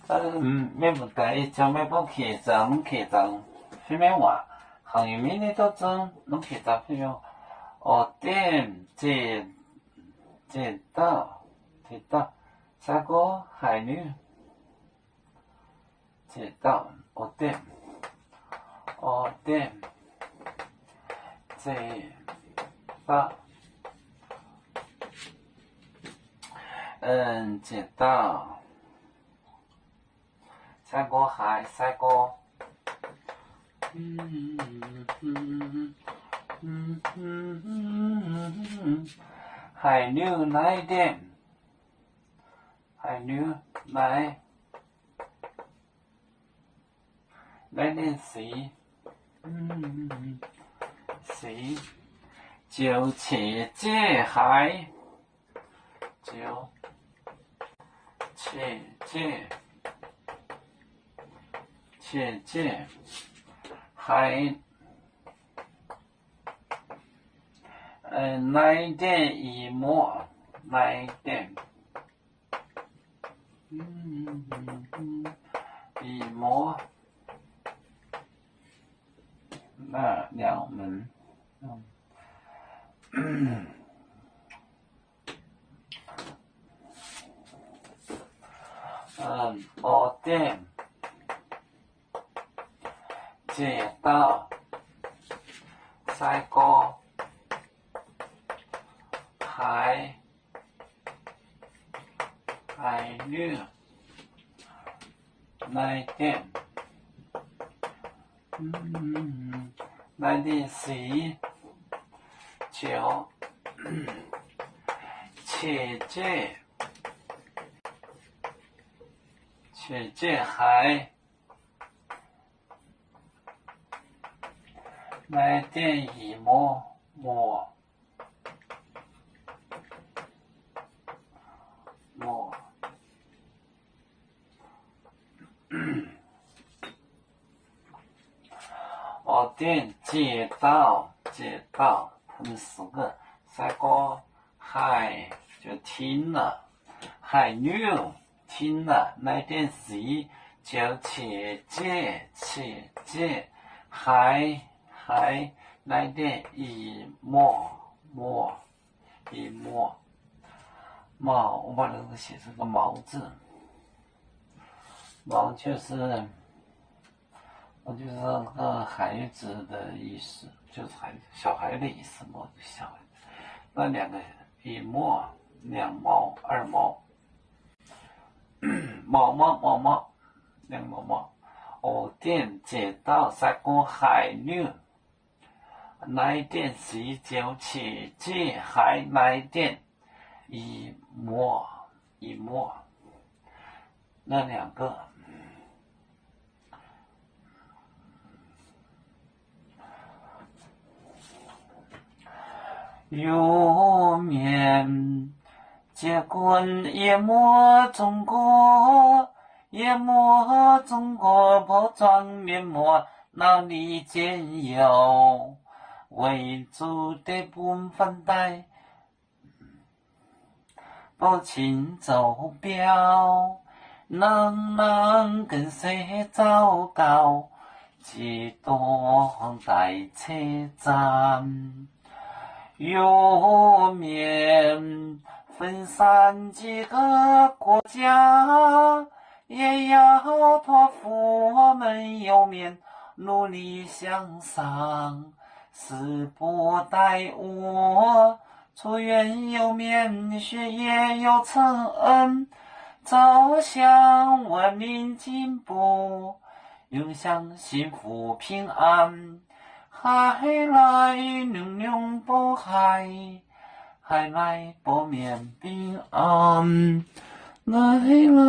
免问题，将要不客栈，客栈什么话？行业面的都种，侬客栈什么？店街道，三个海女，街道店街道，街道。三个海，海牛奶店，奶店是就切界海，切界海，奶店一模，奶店，一模，那两门，店。街道，三个海女奶店，奶店是就切界海。奶店一模，店街道，他们四个，三个海就停了，海女停了，奶店是就切界海奶店一模，毛，我把这个写成个毛字，毛就是个孩子的意思，就是小孩的意思，小孩。那两个一模，两毛，二毛，毛，两毛。店街道三个海女，奶店是就切界海奶店一模，那两个。有面结棍夜幕中国，破妆面膜哪里见有？为主的本分带，不请走表，能跟谁糟糕？几多在车站。有面分散几个国家，也要托付我们有面努力向上，誓不怠误。出院有面，学业有成，走向文明进步，永享幸福平安。海来龙波海来波面平安，来。